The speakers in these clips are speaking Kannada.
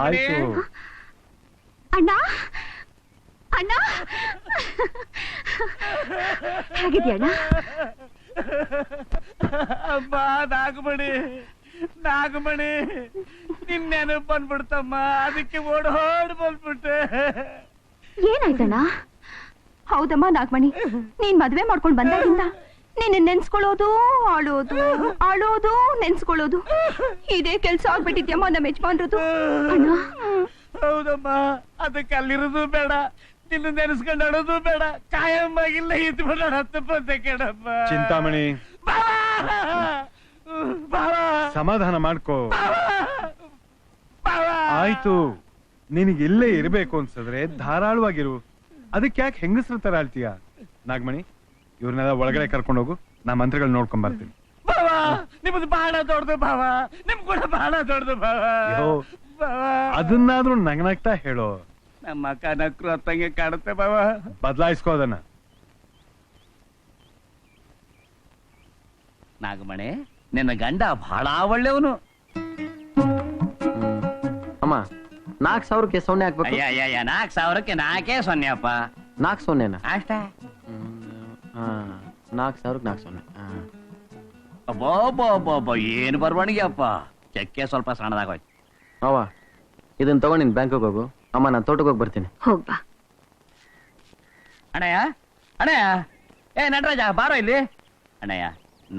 ಆಯ್ತು. ಅಣ್ಣ ಅಣ್ಣ ಹೇಗಿದ್ಯಣ್ಣ? ಅಮ್ಮ ನಾಗಮಣಿ ನಿನ್ನೇನು ಬಂದ್ಬಿಡ್ತಮ್ಮ, ಅದಕ್ಕೆ ಓಡ್ ಬಂದ್ಬಿಟ್ಟೆ. ಏನಾಯ್ತಣ್ಣ? ಹೌದಮ್ಮ ನಾಗಮಣಿ, ನೀನ್ ಮದ್ವೆ ಮಾಡ್ಕೊಂಡ್ ಬಂದಾಗಿಂದ ನಿನ್ನ ನೆನ್ಸ್ಕೊಳ್ಳೋದು ಆಳೋದು ನೆನ್ಸ್ಕೊಳ್ಳೋದು ಇದೇ ಕೆಲ್ಸ ಆಗ್ಬಿಟ್ಟಿದ್ಯಮ್ಮ ನಮ್ಮ ಯಜಮಾನ್ರದು. ಅಣ್ಣ ಹೌದಮ್ಮ, ಅದಕ್ಕೆ ಅಲ್ಲಿರೋದು ಬೇಡ, ನಿನ್ನ ನೆನೆಸ್ಕೊಂಡು ಆಡೋದು ಬೇಡ, ಕಾಯಮ್ಮಾಗಿಲ್ಲ ಇದ್ಬಿಡ ಬಂದೆ ಕೇಳಮ್ಮ. ಚಿಂತಾಮಣಿ, ಸಮಾಧಾನ ಮಾಡ್ಕೋ. ಆಯ್ತು, ನಿನಗೆ ಇಲ್ಲೇ ಇರ್ಬೇಕು ಅನ್ಸಿದ್ರೆ ಧಾರಾಳವಾಗಿರು. ಅದಕ್ಕೆ ಯಾಕೆ ಹೆಂಗಸ್ರ ತರ ಆಳ್ತೀಯ? ನಾಗಮಣಿ, ಇವ್ರನ್ನೆಲ್ಲ ಒಳಗಡೆ ಕರ್ಕೊಂಡು ಹೋಗು, ನಾ ಮಂತ್ರಿಗಳು ನೋಡ್ಕೊಂಡ್ ಬರ್ತೀನಿ. ನಿಮ್ದು ಬಹಳ ದೊಡ್ಡದು ಭಾವ, ನಿಮ್ ಕೂಡ ಬಹಳ ದೊಡ್ಡದು ಭಾವ. ಅದನ್ನಾದ್ರೂ ನಗ್ನಗ್ತಾ ಹೇಳೋ. ನಮ್ಮ ಕನಕ್ರು ಅತ್ತಂಗೆ ಕಾಡುತ್ತೆ ಭಾವ. ಬದಲಾಯಿಸ್ಕೋ ಅದನ್ನ. ನಾಗಮಣಿ, ನಿನ್ನ ಗಂಡ ಬಹಳ ಒಳ್ಳೆಯವನು. ಅಮ್ಮ, 4,000ಕ್ಕೆ 0 ಹಾಕ್ಬೇಕು. 4,000ಕ್ಕೆ 4 ಸೊನ್ನೆಪ್ಪ. 4 0 ಅಷ್ಟೇ. 4,000ಕ್ಕೆ 4 0. ಅಬ್ಬಬ್ಬಬ್ಬ, ಏನು ಬರವಣಿಗೆ ಅಪ್ಪ. ಚೆಕ್ಕೆ ಸ್ವಲ್ಪ ಸಣ್ಣದಾಗೋಯ್ತು. ಅವ್ವ, ಇದನ್ನ ತಗೊಂಡು ನೀನ್ ಬ್ಯಾಂಕಿಗೆ ಹೋಗು. ಅಮ್ಮ, ನಾನು ತೋಟಕ್ಕೆ ಹೋಗಿ ಬರ್ತೀನಿ. ಹೋಗ್ಬಾ. ಅಣ್ಣಯ್ಯ, ಏ ನಟರಾಜ ಬಾರೋ ಇಲ್ಲಿ. ಅಣ್ಣಯ್ಯ,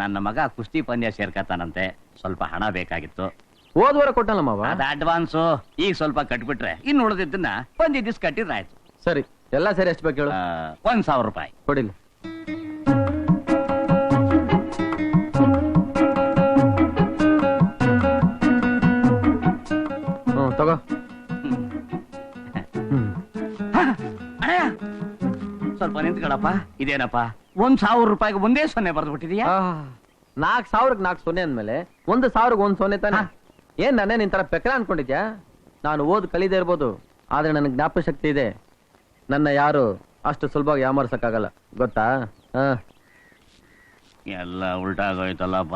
ನನ್ನ ಮಗ ಕುಸ್ತಿ ಪಂದ್ಯ ಸೇರ್ಕತಾನಂತೆ, ಸ್ವಲ್ಪ ಹಣ ಬೇಕಾಗಿತ್ತು. ಹೋದ್ವಾರ ಕೊಟ್ಟಲ್ಲಮ್ಮ. ಅದ ಅಡ್ವಾನ್ಸು, ಈಗ ಸ್ವಲ್ಪ ಕಟ್ಬಿಟ್ರೆ ಇನ್ನು ಉಳಿದಿದ್ದನ್ನ ಒಂದ್ ದಿವ್ಸ ಕಟ್ಟಿದ್ರೆ ಆಯ್ತು. ಸರಿ, ಎಲ್ಲ ಸರಿ. ಎಷ್ಟು ಬೇಕು ಹೇಳು? 1,000 ರೂಪಾಯಿ ಕೊಡಿಲ್ಲ. ತಗೋ. ಅಣ್ಣಯ್ಯ, ಸ್ವಲ್ಪ ನಿಂತ್ಕೊಳಪ್ಪ. ಇದೇನಪ್ಪ, 1,000 ರೂಪಾಯಿಗೆ ಒಂದೇ 0 ಬರ್ದು ಬಿಟ್ಟಿದೀಯಾ? 4,000ಕ್ಕೆ 4 0 ಅಂದ್ಮೇಲೆ 1,000ಕ್ಕೆ 1 0 ತಾನೆ. ಏನ್ ನಾನೇ ನಿನ್ ತರ ಪೆಕ್ರ ಅನ್ಕೊಂಡಿದ್ಯಾ? ನಾನು ಓದ್ ಕಲಿದೇ ಇರ್ಬೋದು, ಆದ್ರೆ ನನಗೆ ಜ್ಞಾಪಕ ಶಕ್ತಿ ಇದೆ. ನನ್ನ ಯಾರು ಅಷ್ಟು ಸುಲಭವಾಗಿ ಯಾಮಾರ್ಸಕ್ಕಾಗಲ್ಲ, ಗೊತ್ತಾ? ಎಲ್ಲ ಉಲ್ಟಾಗೋಯ್ತಲ್ಲಪ್ಪ.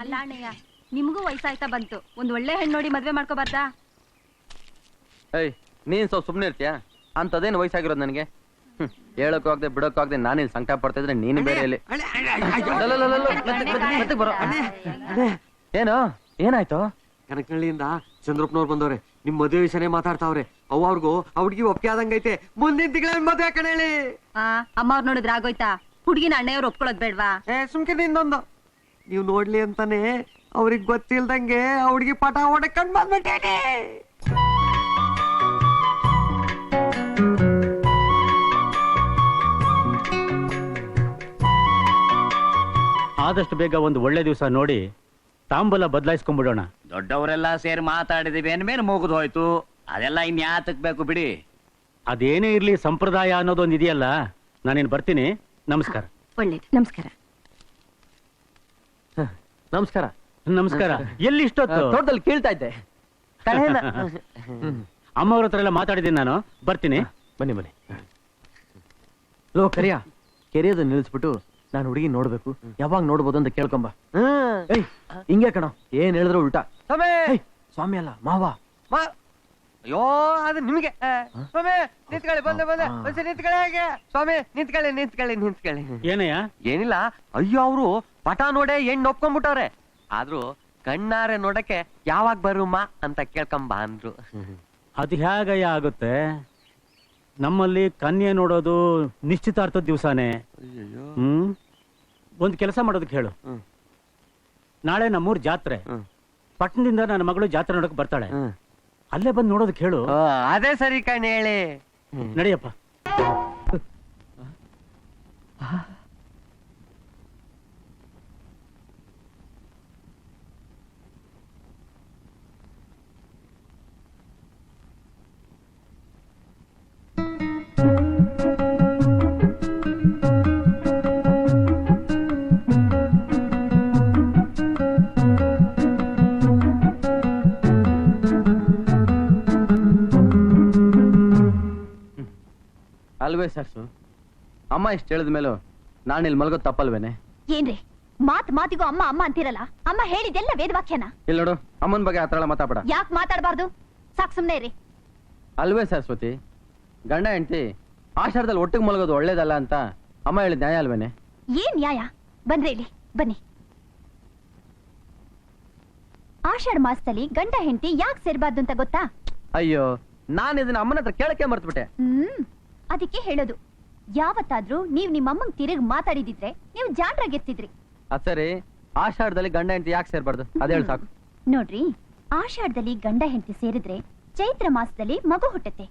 ಅಲ್ಲ ಅಣ್ಣಯ್ಯ, ನಿಮ್ಗೂ ವಯಸ್ಸಾಯ್ತಾ ಬಂತು, ಒಂದ್ ಒಳ್ಳೆ ಹೆಣ್ಣು ನೋಡಿ ಮದ್ವೆ ಮಾಡ್ಕೋಬಾರ್ದಾ? ಏಯ್, ನೀನ್ ಸ್ವಲ್ಪ ಸುಮ್ನೆ ಇರ್ತೀಯಾ? ಅಂತದೇನು ವಯಸ್ಸಾಗಿರೋದು ನನಗೆ? ಹೇಳಕ್ಕೂ ಆಗದೆ ಬಿಡಕ್ಕೂ ಆಗದೆ ನಾನಿಲ್ಲಿ ಸಂಕಟ ಪಡ್ತಾ ಇದ್ರೆ ನೀನು ಬೇರೆ ಇಲ್ಲಿ. ಏನು ಏನಾಯ್ತು? ಕನಕನಹಳ್ಳಿಯಿಂದ ಚಂದ್ರಪ್ಪನವ್ರು ಬಂದವ್ರೆ. ನಿಮ್ ಮದುವೆ ವಿಷಯನೇ ಮಾತಾಡ್ತಾವ್ರೆ. ಅವ್ರಿಗೂ ಹುಡುಗಿ ಒಪ್ಪಿಗೆ ಆದಂಗೈತೆ. ಮುಂದಿನ ತಿಂಗಳ ಮದುವೆ ಕಣಳ್ಳಿ. ಅಮ್ಮ ಅವ್ರು ನೋಡಿದ್ರೆ ಆಗೋಯ್ತಾ? ಹುಡುಗಿನ ಅಣ್ಣಯ್ಯವ್ರು ಒಪ್ಕೊಳ್ಳೋದ್ ಬೇಡ್ವಾ? ಸುಮ್ಕೆ ಇನ್ನೊಂದು ನೀವ್ ನೋಡ್ಲಿ ಅಂತಾನೆ ಅವ್ರಿಗೆ ಗೊತ್ತಿಲ್ದಂಗೆ ಹುಡುಗಿ ಪಟ ಹೊಡಕೊಂಡ್ ಬಂದ್ಬಿಟ್ಟೇನೆ. ಆದಷ್ಟು ಬೇಗ ಒಂದು ಒಳ್ಳೆ ದಿವಸ ನೋಡಿ ತಾಂಬೂಲ ಬದಲಾಯಿಸ್ಕೊಂಡ್ಬಿಡೋಣ. ದೊಡ್ಡವರೆಲ್ಲ ಸೇರಿ ಮಾತಾಡಿದಿವಿ ಅಂದ್ಮೇಲೆ ಮುಗಿದು ಹೋಯ್ತು. ಅದೆಲ್ಲ ಇನ್ಯಾತಕ್ ಬೇಕು ಬಿಡಿ. ಅದೇನೇ ಇರ್ಲಿ, ಸಂಪ್ರದಾಯ ಅನ್ನೋದೊಂದು ಇದೆಯಲ್ಲ. ನಾನೇನು ಬರ್ತೀನಿ. ನಮಸ್ಕಾರ. ಒಳ್ಳೇದು. ನಮಸ್ಕಾರ. ನಮಸ್ಕಾರ. ನಮಸ್ಕಾರ. ಎಲ್ಲಿ ಇಷ್ಟೊತ್ತು? ತೋಟದಲ್ಲಿ ಕೇಳ್ತಾ ಇದ್ದೆ. ಅಮ್ಮವ್ರ ಹತ್ರ ಎಲ್ಲ ಮಾತಾಡಿದ್ದೀನಿ ನಾನು. ಬರ್ತೀನಿ. ಬನ್ನಿ ಬನ್ನಿ. ಲೋ ಕರಿಯ, ಕೆರೆಯೋದು ನಿಲ್ಲಿಸ್ಬಿಟ್ಟು ನಾನು ಹುಡುಗಿ ನೋಡ್ಬೇಕು, ಯಾವಾಗ ನೋಡ್ಬೋದು ಅಂತ ಕೇಳ್ಕೊಂಬ. ಹಿಂಗೆ ಕಣ, ಏನ್ ಹೇಳಿದ್ರು ಉಲ್ಟಾ. ಸ್ವಾಮಿ ಅಲ್ಲ ಮಾವ. ಅಯ್ಯೋ, ಅದು ನಿಮ್ಗೆ. ಸ್ವಾಮಿ ನಿಂತ್ಕೊಳ್ಳಿ, ಬಂದೆ ನಿಂತ್ಕೊಳ್ಳಿ. ಹೇಗೆ ಸ್ವಾಮಿ ನಿಂತ್ಕೊಳ್ಳಿ. ಏನಯ್ಯ? ಏನಿಲ್ಲ. ಅಯ್ಯೋ, ಅವರು ಪಟ ನೋಡೆ ಹೆಣ್ಣು ಒಪ್ಕೊಂಡ್ಬಿಟ್ಟವ್ರೆ. ಆದ್ರೂ ಕಣ್ಣಾರೆ ನೋಡಕ್ಕೆ ಯಾವಾಗ ಬರುಮ್ಮ ಅಂತ ಕೇಳ್ಕೊಂಬ ಅಂದ್ರು. ಅದು ಹೇಗಯ್ಯ ಆಗುತ್ತೆ? ನಮ್ಮಲ್ಲಿ ಕನ್ಯೆ ನೋಡೋದು ನಿಶ್ಚಿತಾರ್ಥದ ದಿವಸನೇ. ಒಂದು ಕೆಲಸ ಮಾಡೋದಕ್ಕೆ ಹೇಳು. ನಾಳೆ ನಮ್ಮೂರ್ ಜಾತ್ರೆ. ಪಟ್ಟಣದಿಂದ ನನ್ನ ಮಗಳು ಜಾತ್ರೆ ನೋಡಕ್ ಬರ್ತಾಳೆ. ಅಲ್ಲೇ ಬಂದು ನೋಡೋದಕ್ಕೆ ಹೇಳು. ಅದೇ ಸರಿ ಕಣ್ ಹೇಳಿ. ನಡಿಯಪ್ಪ. ಅಲ್ವೇ ಸರ್ಸು, ಅಮ್ಮ ಇಷ್ಟು ಹೇಳಿದ ಮೇಲೂ ನಾನು ಇಲ್ಲಿ ಮಲ್ಗೋದು ತಪ್ಪಲ್ವೇನೆ? ಏನ್ರಿ ಮಾತಿಗೂ ಅಮ್ಮ ಅಮ್ಮ ಅಂತಿರಲ್ಲ, ಅಮ್ಮ ಹೇಳಿದೆಲ್ಲ ವೇದವಾಕ್ಯನ. ಇಲ್ಲ ನೋಡು, ಅಮ್ಮನ ಬಗ್ಗೆ ಆತರ ಮಾತಾಡ. ಯಾಕೆ ಮಾತಾಡಬಾರ್ದು? ಸಾಕ್ ಸುಮ್ನೆ ಇರಿ. ಅಲ್ವೇ ಸರಸ್ವತಿ, ಗಂಡ ಹೆಂಡತಿ ಆಷಾಢದಲ್ಲಿ ಒಟ್ಟಿಗೆ ಮಲಗೋದು ಒಳ್ಳೇದಲ್ಲ ಅಂತ ಅಮ್ಮ ಹೇಳಿದ ನ್ಯಾಯ ಅಲ್ವೇನೆ? ಏನ್ ನ್ಯಾಯ? ಬಂದ್ರೆ ಇಲ್ಲಿ ಬನ್ನಿ. ಆಷಾಢ ಮಾಸದಲ್ಲಿ ಗಂಡ ಹೆಂಡತಿ ಯಾಕೆ ಸೇರ್ಬಾರ್ದು ಅಂತ ಗೊತ್ತಾ? ಅಯ್ಯೋ, ನಾನು ಇದನ್ನ ಅಮ್ಮನ ಹತ್ರ ಕೇಳಕ್ಕೆ ಮರ್ತ್ಬಿಟ್ಟೆ. ಅದಕ್ಕೆ ಹೇಳೋದು, ಯಾವತ್ತಾದ್ರೂ ನೀವ್ ನಿಮ್ಮಮ್ಮಂಗ್ ತಿರುಗಿ ಮಾತಾಡಿದಿದ್ರೆ ನೀವು ಜಾಣ್ರಾಗಿರ್ತಿದ್ರಿ. ಅದ್ ಸರಿ, ಆಷಾಢದಲ್ಲಿ ಗಂಡ ಹೆಂಡತಿ ಯಾಕೆ ಸೇರ್ಬಾರ್ದು ಅದ್ ಹೇಳಿ ಸಾಕು. ನೋಡ್ರಿ, ಆಷಾಢದಲ್ಲಿ ಗಂಡ ಹೆಂಡತಿ ಸೇರಿದ್ರೆ ಚೈತ್ರ ಮಾಸದಲ್ಲಿ ಮಗು ಹುಟ್ಟುತ್ತೆ.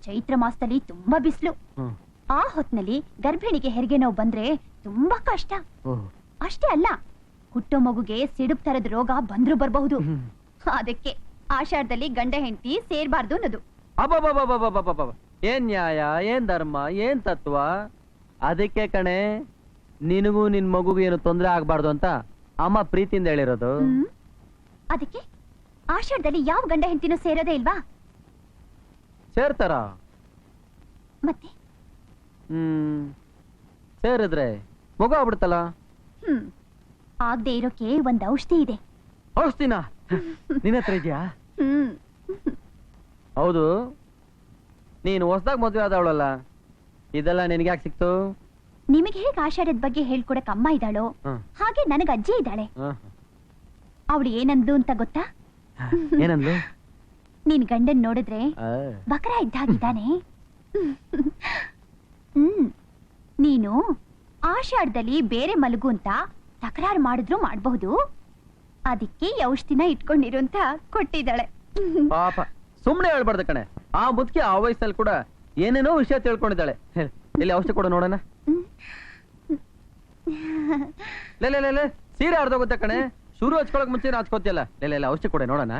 ಚೈತ್ರ ಮಾಸದಲ್ಲಿ ತುಂಬಾ ಬಿಸಿಲು. ಆ ಹೊತ್ನಲ್ಲಿ ಗರ್ಭಿಣಿಗೆ ಹೆರಿಗೆ ನೋವು ಬಂದ್ರೆ ತುಂಬಾ ಕಷ್ಟ. ಅಷ್ಟೇ ಅಲ್ಲ, ಹುಟ್ಟೋ ಮಗುಗೆ ಸಿಡುಬ್ ತರದ ರೋಗ ಬಂದ್ರು ಬರಬಹುದು. ಅದಕ್ಕೆ ಆಷಾಢದಲ್ಲಿ ಗಂಡ ಹೆಂಡತಿ ಸೇರ್ಬಾರ್ದು ಅನ್ನೋದು. ಅಬ್ಬಬ್ಬಬ್ಬಬ್ಬಬ್ಬಬ್ಬಬ್ಬ, ಏನ್ ನ್ಯಾಯ, ಏನ್ ಧರ್ಮ, ಏನ್ ತತ್ವ. ಅದಕ್ಕೆ ಕಣೆ ನಿನಗೂ ನಿನ್ ಮಗುಗೂ ಏನು ತೊಂದ್ರೆ ಆಗ್ಬಾರ್ದು ಅಂತ ಅಮ್ಮ ಪ್ರೀತಿಯಿಂದ ಹೇಳಿರೋದು. ಅದಕ್ಕೆ ಆಷಾಢದಲ್ಲಿ ಯಾವ ಗಂಡ ಹೆಂಡತಿನೂ ಸೇರೋದೇ ಇಲ್ವಾ? ಸೇರ್ತಾರ? ಮತ್ತೆ ಸೇರಿದ್ರೆ ಮಗು ಆಗ್ಬಿಡ್ತಲ್ಲ. ಆಗದೆ ಇರೋಕೆ ಒಂದ್ ಔಷಧಿ ಇದೆ. ಔಷಧಿನ ನಿನ್ನ ಹತ್ರ ಇದೆಯಾ? ಹೌದು, ನೀನು ಹೊಸದಾಗ ಮದುವೆ ಆದವಳಲ್ಲ, ಇದೆಲ್ಲ ನಿನಗೆ ಯಾಕೆ ಸಿಕ್ತು? ನಿಮಗೆ ಹೇಗೆ ಆಷಾಢದ ಬಗ್ಗೆ ಹೇಳ್ಕೊಡಕ್ ಅಮ್ಮ ಇದ್ದಾಳೋ ಹಾಗೆ ನನಗ ಅಜ್ಜಿ ಇದ್ದಾಳೆ. ಅವಳು ಏನಂದ್ಲು ಅಂತ ಗೊತ್ತಾ? ಏನಂದ್ಲು? ನೀನ್ ಗಂಡನ್ ನೋಡಿದ್ರೆ ಬಕರ ಇದ್ದಾಗಿದ್ದಾನೆ. ನೀನು ಆಷಾಢದಲ್ಲಿ ಬೇರೆ ಮಲಗು ಅಂತ ತಕರಾರು ಮಾಡಿದ್ರು ಮಾಡಬಹುದು, ಅದಕ್ಕೆ ಈ ಔಷಧಿನ ಇಟ್ಕೊಂಡಿರು ಅಂತ ಕೊಟ್ಟಿದ್ದಾಳೆ. ಪಾಪ, ಸುಮ್ನೆ ಹೇಳ್ಬಾರ್ದು ಕಣೆ. ಆ ಮುದುಕಿ ಆ ವಯಸ್ಸಲ್ಲಿ ಕೂಡ ಏನೇನೋ ವಿಷಯ ತಿಳ್ಕೊಂಡಿದ್ದಾಳೆ. ಇಲ್ಲಿ ಔಷಧಿ ಕೊಡು ನೋಡೋಣ. ಲೇ, ಸೀರೆ ಅರ್ಧೋಗುತ್ತೆ ಕಣೆ. ಶುರು ಹಚ್ಕೊಳಕ್ ಮುಂಚೆ ಹಚ್ಕೋತಿಯಲ್ಲ. ಲೇ, ಔಷಧಿ ಕೊಡೆ ನೋಡೋಣ.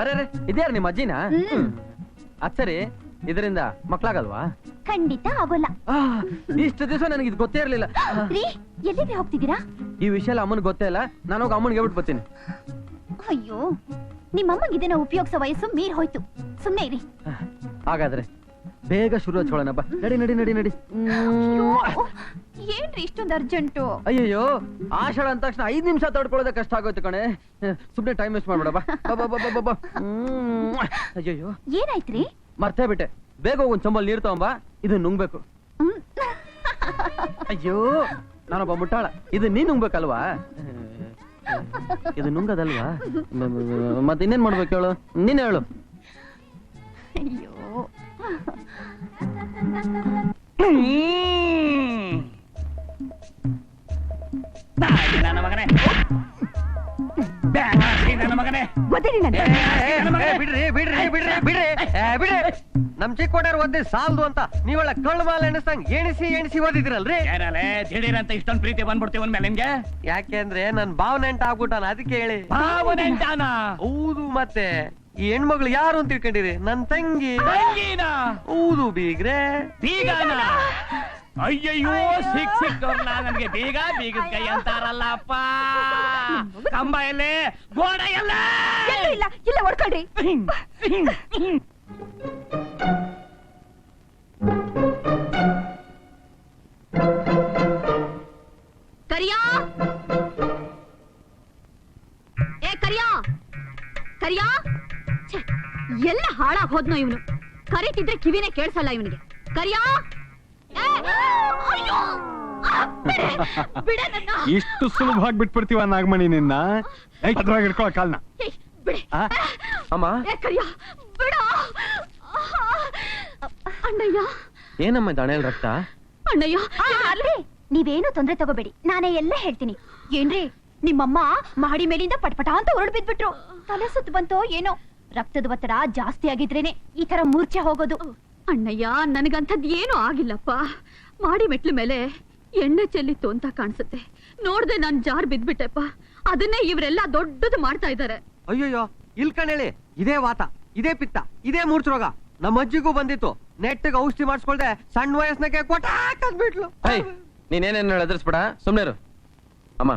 ಅರೆ ಇದ್ಯಾರು ನಿಮ್ಮ ಅಜ್ಜಿನ? ಅದ್ ಸರಿ, ಇದರಿಂದ ಮಕ್ಳಾಗಲ್ವಾ? ಖಂಡಿತ ಆಗೋಲ್ಲ. ಇಷ್ಟು ದಿವಸ ನನಗೆ ಇದು ಗೊತ್ತೇ ಇರ್ಲಿಲ್ಲ. ಎಲ್ಲಿಗೆ ಹೋಗ್ತಿದ್ದೀರಾ? ಈ ವಿಷಯ ಎಲ್ಲ ಅಮ್ಮನಿಗೆ ಗೊತ್ತೇ ಇಲ್ಲ. ನಾನು ಹೋಗಿ ಅಮ್ಮನಿಗೆ ಹೇಳ್ಬಿಟ್ಟು ಬರ್ತೀನಿ. ಅಯ್ಯೋ, ನಿಮ್ಮಮ್ಮಂಗೆ ಇದನ್ನ ಉಪಯೋಗಿಸೋ ವಯಸ್ಸು ಮೀರ್ ಹೋಯ್ತು. ಸುಮ್ನೆ ಇರಿ. ಹಾಗಾದ್ರೆ ಬೇಗ ಶುರು ಹಚ್ಕೊಳ್ಳೋಣ ಬಾ. ನಡಿ. ಏನ್ರಿ ಇಷ್ಟೊಂದು ಅರ್ಜೆಂಟು? ಅಯ್ಯಯ್ಯೋ, ಆಷಾಢ ಅಂದ ತಕ್ಷಣ 5 ನಿಮಿಷ ತಡ್ಕೊಳ್ಳೋದೇ ಕಷ್ಟ ಆಗೋಯ್ತು ಕಣೆ. ಸುಮ್ನೆ ಟೈಮ್ ವೇಸ್ಟ್ ಮಾಡ್ಬೇಡ ಬಾ. ಅಯ್ಯಯ್ಯೋ, ಏನಾಯ್ತ್ರಿ? ಮರ್ತೇ ಬಿಟ್ಟೆ. ಬೇಗ ಹೋಗ್ ಒಂದ್ ಚಂಬಲ್ ನೀರ್ ತಗೊಂಬಾ, ಇದು ನುಂಗ್ಬೇಕು. ಅಯ್ಯೋ, ನಾನೊಬ್ಬ ಮುಟ್ಟಾಳ. ಇದು ನೀನ್ ನುಂಗ್ಬೇಕಲ್ವಾ? ಇದು ನುಂಗದಲ್ವಾ? ಮತ್ತೆ ಇನ್ನೇನ್ ಮಾಡ್ಬೇಕು ಹೇಳು? ನೀನ್ ಹೇಳು. ಅಯ್ಯೋ, ನನ್ನ ಮಗನೇ, ನನ್ನ ಮಗನೇ, ಬಿಡ್ರಿ. ನಮ್ ಚಿಕ್ಕೋಟರ್ ಓದಿ ಸಾಲ್ದು ಅಂತ ನೀವೆಲ್ಲ ಕಳ್ಳ ಮಾಲ ಎಣಿಸ್ತಂಗ್ ಎಣಿಸಿ ಓದಿದಿರಲ್ರಿ. ಏನಲ್ಲೇ ದಿಢೀರ್ ಅಂತ ಇಷ್ಟೊಂದು ಪ್ರೀತಿ ಬಂದ್ಬಿಡ್ತೀವಿ ಒಂದ್ಮೇಲೆ ನಿಮ್ಗೆ? ಯಾಕೆ ಅಂದ್ರೆ ನನ್ ಭಾವನೆಂಟ ಆಗ್ಬಿಟ್ಟಾನ, ಅದಕ್ಕೆ ಹೇಳಿ. ಭಾವನೆಂಟಾನ? ಹೌದು. ಮತ್ತೆ ಈ ಹೆಣ್ಮಗಳು ಯಾರು ಅಂತ ತಿಳ್ಕೊಂಡಿರಿ? ನನ್ ತಂಗಿ. ತಂಗಿನಾ? ಹೌದು ಬೀಗ್ರೆ. ಬೀಗನ? ಅಯ್ಯಯ್ಯೋ, ಸಿಕ್ತವ್ರಲ್ಲ ನನ್ಗೆ. ಬೀಗದ ಕೈ ಅಂತಾರಲ್ಲಪ್ಪ. ಕಂಬ ಎಲ್ಲೇ, ಗೋಡ ಎಲ್ಲ ಇಲ್ಲ ಹೊಡ್ಕೊಳ್ರಿ. ಕರಿಯಾ, ಏ ಕರಿಯಾ, ಎಲ್ಲ ಹಾಳಾಗ್ ಹೋದ್ನೋ ಇವನು. ಕರೀತಿದ್ರೆ ಕಿವಿನೇ ಕೇಳಿಸಲ್ಲ ಇವನಿಗೆ. ಕರಿಯಾ, ಇಷ್ಟು ಸುಲಭವಾಗಿ ಬಿಟ್ಬಿಡ್ತೀವ ನಾಗಮಣಿ ನಿನ್ನ? ಭದ್ರವಾಗಿ ಇಟ್ಕೊಳ್ಳೋ ಕಾಲ್ನ. ಅಮ್ಮ, ಅಣ್ಣಯ್ಯ. ಏನಮ್ಮ ದಾಣೆಲ್ ರಕ್ತ? ಅಣ್ಣಯ್ಯ, ನೀವೇನು ತೊಂದ್ರೆ ತಗೋಬೇಡಿ, ನಾನೇ ಎಲ್ಲ ಹೇಳ್ತೀನಿ. ಏನ್ರಿ, ನಿಮ್ಮಮ್ಮ ಮಹಡಿ ಮೇಲಿಂದ ಪಟ್ಪಟ ಅಂತ ಹೊರಡ್ ಬಿದ್ಬಿಟ್ರು. ತಲೆ ಸುತ್ತು ಬಂತೋ ಏನೋ. ರಕ್ತದ ಒತ್ತಡ ಜಾಸ್ತಿ ಆಗಿದ್ರೇನೆ ಈ ತರ ಮೂರ್ಛೆ ಹೋಗೋದು. ಅಣ್ಣಯ್ಯ, ನನಗಂಥದ್ ಏನೂ ಆಗಿಲ್ಲಪ್ಪ. ಮಾಡಿ ಮೆಟ್ಲ ಮೇಲೆ ಎಣ್ಣೆ ಚೆಲ್ಲಿತ್ತು ಅಂತ ಕಾಣಿಸುತ್ತೆ. ನೋಡ್ದೆ ನಾನ್ ಜಾರ್ ಬಿದ್ಬಿಟ್ಟೆಪ್ಪ. ಅದನ್ನೇ ಇವರೆಲ್ಲ ದೊಡ್ಡದು ಮಾಡ್ತಾ ಇದ್ದಾರೆ. ಅಯ್ಯಯ್ಯೋ, ಇಲ್ಕಣೇಳಿ, ಇದೇ ವಾತ, ಇದೇ ಪಿತ್ತ, ಇದೇ ಮೂರ್ಛ ರೋಗ ನಮ್ಮ ಅಜ್ಜಿಗೂ ಬಂದಿತ್ತು. ನೆಟ್ಟಿಗೆ ಔಷಧಿ ಮಾಡಿಸ್ಕೊಳ್ದೆ ಸಣ್ಣ ವಯಸ್ಸಿನಾಗೆ ಕೊಟ್ಟಾಕ್ಬಿಟ್ಲು. ನೀನೇನೇನು ಎದುರಿಸ್ಬೇಡ, ಸುಮ್ನೆ ಇರು. ಅಮ್ಮ,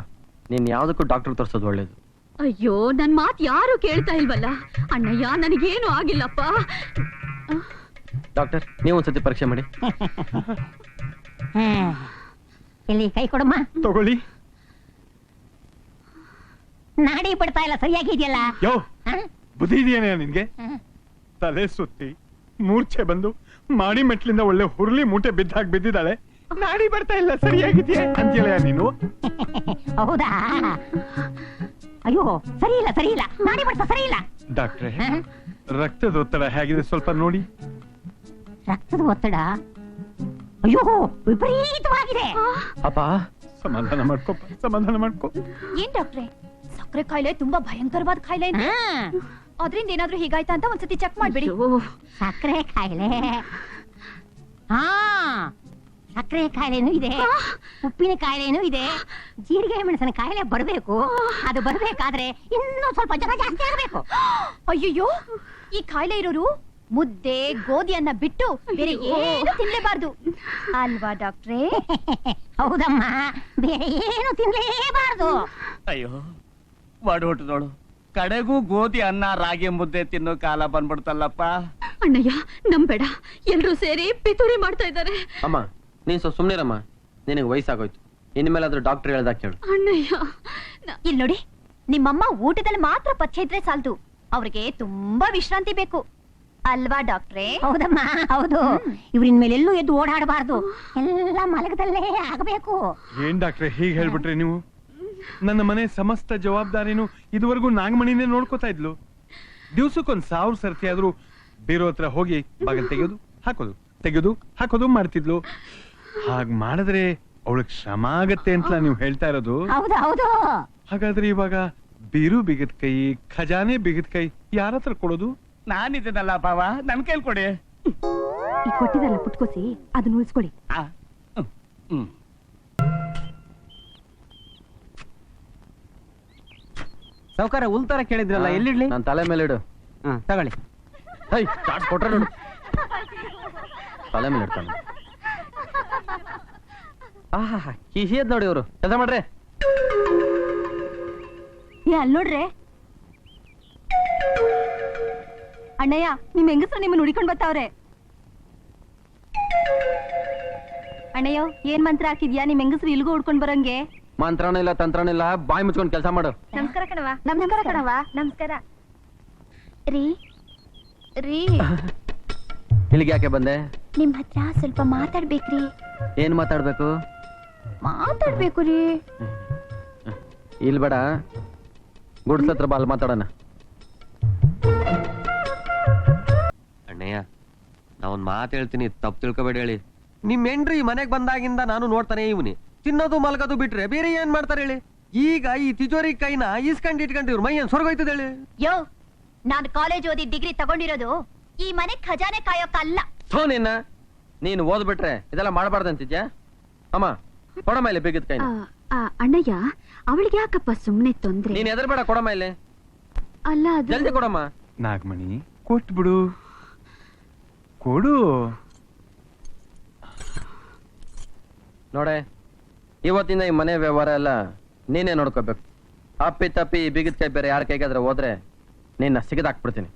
ನೀನ್ ಯಾವ್ದಕ್ಕೂ ಡಾಕ್ಟರ್ ತೋರ್ಸೋದು ಒಳ್ಳೇದು. ಅಯ್ಯೋ ನನ್ ಮಾತ್ ಯಾರು ಕೇಳ್ತಾ ಇಲ್ವಲ್ಲ. ಅಣ್ಣಯ್ಯ ನನಗೇನು ಆಗಿಲ್ಲಪ್ಪ. ಡಾಕ್ಟರ್ ನೀವು ಒಂದ್ಸತಿ ಪರೀಕ್ಷೆ ಮಾಡಿ. ಇಲ್ಲಿ ಕೈ ಕೊಡಮ್ಮ. ತಗೊಳ್ಳಿ. ನಾಡಿ ಬಿಡ್ತಾ ಇಲ್ಲ, ಸರಿಯಾಗಿದೆಯಲ್ಲ? ಯೋ ಬುದ್ಧಿ ಇದೆಯೇನೆ ನಿನ್ಗೆ? ತಲೆ ಸುತ್ತಿ ಮೂರ್ಛೆ ಬಂದು ಮಾಡಿ ಮೆಟ್ಲಿಂದ ಒಳ್ಳೆ ಹುರುಳಿ ಮೂಟೆ ಬಿದ್ದಾಳೆ. ನಾಡಿ ಬರ್ತಾ ಇಲ್ಲ, ಸರಿಯಾಗಿದೆಯಾ ಅಂತೀಯಲ್ಲ ನೀನು? ಹೌದಾ? ಅಯ್ಯೋ ಸರಿ ಇಲ್ಲ, ನಾಡಿ ಬಿಡ್ತಾ ಸರಿ ಇಲ್ಲ. ಡಾಕ್ಟ್ರೆ, ರಕ್ತದ ಒತ್ತಡ ಹೇಗಿದೆ ಸ್ವಲ್ಪ ನೋಡಿ. ರಕ್ತದ ಒತ್ತಡ ಅಯ್ಯೋ ವಿಪರೀತವಾಗಿದೆ. ಅಪ್ಪ ಸಮಾಧಾನ ಮಾಡ್ಕೊ. ಏನ್ ಡಾಕ್ಟ್ರೆ, ಸಕ್ಕರೆ ಕಾಯಿಲೆ ತುಂಬಾ ಭಯಂಕರವಾದ ಕಾಯಿಲೆ. ಅದ್ರಿಂದ ಏನಾದ್ರೂ ಹೀಗಾಯ್ತಾ ಅಂತ ಒಂದ್ಸತಿ ಚೆಕ್ ಮಾಡ್ಬಿಡಿ. ಸಕ್ಕರೆ ಕಾಯಿಲೆ? ಹಾ, ಸಕ್ಕರೆ ಕಾಯಿಲೆನೂ ಇದೆ, ಉಪ್ಪಿನ ಕಾಯಿಲೆನೂ ಇದೆ, ಜೀರಿಗೆ ಮೆಣಸಿನ ಕಾಯಿಲೆ ಬರಬೇಕು. ಅದು ಬರ್ಬೇಕಾದ್ರೆ ಇನ್ನೂ ಸ್ವಲ್ಪ ಜನ ಜಾಸ್ತಿ ಆಗಬೇಕು. ಅಯ್ಯಯ್ಯೋ, ಈ ಕಾಯಿಲೆ ಇರೋರು ಮುದ್ದೆ ಗೋಧಿಯನ್ನ ಬಿಟ್ಟು ಬೇರೆ ಏನು ತಿನ್ಲೇಬಾರ್ದು ಅಲ್ವಾ ಡಾಕ್ಟ್ರೇ? ಹೌದಮ್ಮ, ಬೇರೆ ಏನು ತಿನ್ಲೇಬಾರ್ದು. ಅಯ್ಯೋ ಬಡೋಟದೋಳು, ಕಡೆಗೂ ಗೋಧಿ ಅನ್ನ ರಾಗಿ ಮುದ್ದೆ ತಿನ್ನೋ ಕಾಲ ಬಂದ್ಬಿಡ್ತಲ್ಲಪ್ಪ. ಅಣ್ಣಯ್ಯ ನಂಬೇಡ, ಎಲ್ರೂ ಸೇರಿ ಪಿತೂರಿ ಮಾಡ್ತಾ ಇದ್ದಾರೆ. ಅಮ್ಮ ನೀನ್ ಸ್ವಲ್ಪ ಸುಮ್ನಿರಮ್ಮ, ನಿನಗೆ ವಯಸ್ಸಾಗೋಯ್ತು. ಇನ್ಮೇಲಾದ್ರೂ ಡಾಕ್ಟರ್ ಹೇಳ್ದಾಗ ಕೇಳು. ಅಣ್ಣಯ್ಯ ಇಲ್ಲಿ ನೋಡಿ, ನಿಮ್ಮಮ್ಮ ಊಟದಲ್ಲಿ ಮಾತ್ರ ಪಥ್ಯ ಇದ್ರೆ ಸಾಲದು, ಅವ್ರಿಗೆ ತುಂಬಾ ವಿಶ್ರಾಂತಿ ಬೇಕು ಅಲ್ವಾ ಡಾಕ್ಟ್ರೇ? ಹೌದಮ್ಮ, ಹೌದು. ಇವ್ರಿನ್ ಮೇಲೆ ಎಲ್ಲೂ ಎದ್ದು ಓಡಾಡಬಾರ್ದು, ಎಲ್ಲ ಮಲಗದಲ್ಲೇ ಆಗಬೇಕು. ಏನ್ ಡಾಕ್ಟ್ರೆ ಹೀಗೆ ಹೇಳ್ಬಿಟ್ರಿ ನೀವು? ನನ್ನ ಮನೆ ಸಮಸ್ತ ಜವಾಬ್ದಾರಿನೂ ಇದುವರೆಗೂ ನಾಗಮಣಿನೇ ನೋಡ್ಕೋತಾ ಇದ್ಲು. ದಿವ್ಸಕ್ಕೊಂದ್ 1000 ಸರ್ತಿ ಆದ್ರೂ ಬೀರೋ ಹತ್ರ ಹೋಗಿ ಬಾಗಿಲು ತೆಗೆಯೋದು ಹಾಕೋದು ಮಾಡ್ತಿದ್ಲು. ಹಾಗ್ ಮಾಡಿದ್ರೆ ಅವಳಿಗೆ ಶ್ರಮ ಆಗತ್ತೆ ಅಂತ ನೀವು ಹೇಳ್ತಾ ಇರೋದು? ಹೌದು. ಹಾಗಾದ್ರೆ ಇವಾಗ ಬೀರು ಬಿಗದ್ ಕೈ, ಖಜಾನೆ ಬಿಗದ್ ಕೈ ಯಾರ ಹತ್ರ ಕೊಡೋದು? ನಾನಿದ್ದೀನಲ್ಲ ಬಾವ, ನನ್ ಕೈಲಿ ಕೊಡಿ. ಈ ಕೊಟ್ಟಿದಲ್ಲ ಪುಟ್ಕೋಸಿ, ಅದನ್ನ ಉಳಿಸ್ಕೊಳ್ಳಿ. ಸಾವ್ಕಾರ ಉಲ್ತಾರ ಕೇಳಿದ್ರಲ್ಲ, ಎಲ್ಲಿಡ್ಲಿ? ನಾನು ತಲೆ ಮೇಲೆ ಇಡು. ತಗೊಳ್ಳಿ. ಕೊಟ್ರೆ ನೋಡು, ತಲೆ ಮೇಲೆ ಇಡ್ತಾನೆ. ಕಿಸಿಯದ್ ನೋಡಿ ಇವರು. ಕೆಲಸ ಮಾಡ್ರೆ. ಅಲ್ ನೋಡ್ರೆ ಅಣ್ಣಯ್ಯ, ನಿಮ್ ಹೆಂಗಸ್ರು ನಿಮ್ಮನ್ನ ಹುಡಿಕೊಂಡ್ ಬರ್ತಾವ್ರೆ. ಅಣ್ಣಯ್ಯೋ, ಏನ್ ಮಂತ್ರ ಹಾಕಿದ್ಯಾ ನಿಮ್ ಹೆಂಗಸ್ರು ಇಲ್ಗೂ ಹುಡ್ಕೊಂಡ್ ಬರಂಗೆ? ಮಂತ್ರನೂ ಇಲ್ಲ ತಂತ್ರನೂ ಇಲ್ಲ, ಬಾಯಿ ಮುಚ್ಕೊಂಡು ಕೆಲಸ ಮಾಡು. ನಮಸ್ಕಾರ ಕಣವ. ನಮಸ್ಕಾರ ರೀ. ಇಲ್ಲಿಗೆ ಯಾಕೆ ಬಂದೆ? ನಿಮ್ ಹತ್ರ ಸ್ವಲ್ಪ ಮಾತಾಡ್ಬೇಕ್ರಿ. ಏನ್ ಮಾತಾಡ್ಬೇಕು? ಮಾತಾಡ್ಬೇಕು ರೀ. ಇಲ್ಲಿ ಬೇಡ, ಗುಡ್ಸತ್ರ ಬಾಲ್ ಮಾತಾಡೋಣ. ಅಣ್ಣಯ್ಯ, ನಾವೊಂದ್ ಮಾತು ಹೇಳ್ತೀನಿ, ತಪ್ಪು ತಿಳ್ಕೊಬೇಡಿ ಹೇಳಿ. ನಿಮ್ ಹೆಂಡ್ರಿ ಮನೆಗ್ ಬಂದಾಗಿಂದ ನಾನು ನೋಡ್ತಾನೆ ಇವನಿ ತಿನ್ನೋದು ಮಲಗೋದು ಬಿಟ್ರೆ ಬೇರೆ ಏನ್ ಮಾಡ್ತಾರೆ ಹೇಳಿ? ಈಗ ಈ ತಿಜೋರಿ ಕೈನ ಇಸ್ಕೊಂಡ್ ಇವ್ರ ಮೈಯನ್ ಸ್ವರ್ಗೋಯ್ತದ ಹೇಳಿ. ಯೋ, ನಾನು ಕಾಲೇಜ್ ಓದಿ ಡಿಗ್ರಿ ತಗೊಂಡಿರೋದು ಈ ಮನೆ ಖಜಾನೆ ಕಾಯೋಕಲ್ಲ. ನೀನು ಓದ್ಬಿಟ್ರೆ ಇದೆಲ್ಲ ಮಾಡಬಾರ್ದಂತಿದ್ಯಾ? ಅಮ್ಮ ಕೊಡಮ್ಮ ಇಲ್ಲಿ ಬಿಗಿದ ಕೈ. ಅಣ್ಣಯ್ಯ, ಅವಳಿಗೆ ಯಾಕಪ್ಪ ಸುಮ್ನೆ ತೊಂದ್ರೆ? ನೀನ್ ಎದರ್ಬೇಡ, ಕೊಡಮ್ಮ ಇಲ್ಲಿ. ಅಲ್ಲ ಜಲ್ದಿ ಕೊಡಮ್ಮ. ನಾಗಮಣಿ ಕೊಟ್ಬಿಡು, ಕೊಡು. ನೋಡೆ, ಇವತ್ತಿಂದ ಈ ಮನೆ ವ್ಯವಹಾರ ಎಲ್ಲ ನೀನೇ ನೋಡ್ಕೋಬೇಕು. ಅಪ್ಪಿ ತಪ್ಪಿ ಬಿಗಿದ ಕೈ ಬೇರೆ ಯಾರ ಕೈಗಾದ್ರೆ ಹೋದ್ರೆ ನಿನ್ನ ಸಿಗದಾಕ್ಬಿಡ್ತೀನಿ.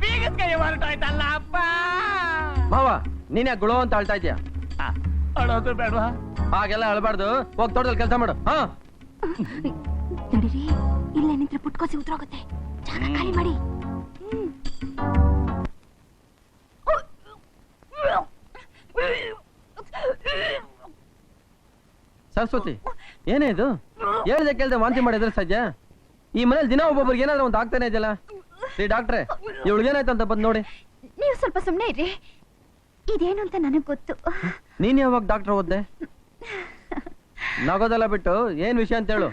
ಬೀಗದ ಕೈ ಹೊರಟಾಯ್ತಲ್ಲ ಅಪ್ಪ. ಮಾವ, ನೀನ್ ಯಾಕೆ ಗುಳೋ ಅಂತ ಅಳ್ತಾ ಇದ್ಯಾ? ಅಳೋದು ಬೇಡವಾ? ಹಾಗೆಲ್ಲ ಅಳ್ಬಾರ್ದು, ಹೋಗ್ ತೋಟದಲ್ಲಿ ಕೆಲಸ ಮಾಡು. ನಡೀರಿ, ಇಲ್ಲೇ ನಿಂತ್ರೆ ಪುಟ್ಕೋಸಿ ಉದ್ರೋಗುತ್ತೆ. ಜಾಗ ಖಾಲಿ ಮಾಡಿ. ಸರಸ್ವತಿ, ಏನೇ ಇದು? ಹೇಳ್ದೆ ಕೇಳ್ದೆ ವಾಂತಿ ಮಾಡಿದ್ರೆ ಸಜ್ಜ? ಈ ಮನೇಲಿ ದಿನ ಒಬ್ಬೊಬ್ರಿಗೆ ಏನಾದ್ರೂ ಒಂದು ಆಗ್ತಾನೆ ಇದೆಯಲ್ಲ. ರೀ ಡಾಕ್ಟ್ರೆ, ಇವಳಿಗೇನಾಯ್ತು ಅಂತ ಬಂದ್ ನೋಡಿ. ನೀವು ಸ್ವಲ್ಪ ಸುಮ್ನೆ ಇರ್ರಿ, ಇದೇನು ಅಂತ ನನಗ್ ಗೊತ್ತು. ನೀನ್ ಯಾವಾಗ ಡಾಕ್ಟರ್ ಓದ್ದೆ? ನಗೋದೆಲ್ಲ ಬಿಟ್ಟು ಏನ್ ವಿಷಯ ಅಂತ ಹೇಳು.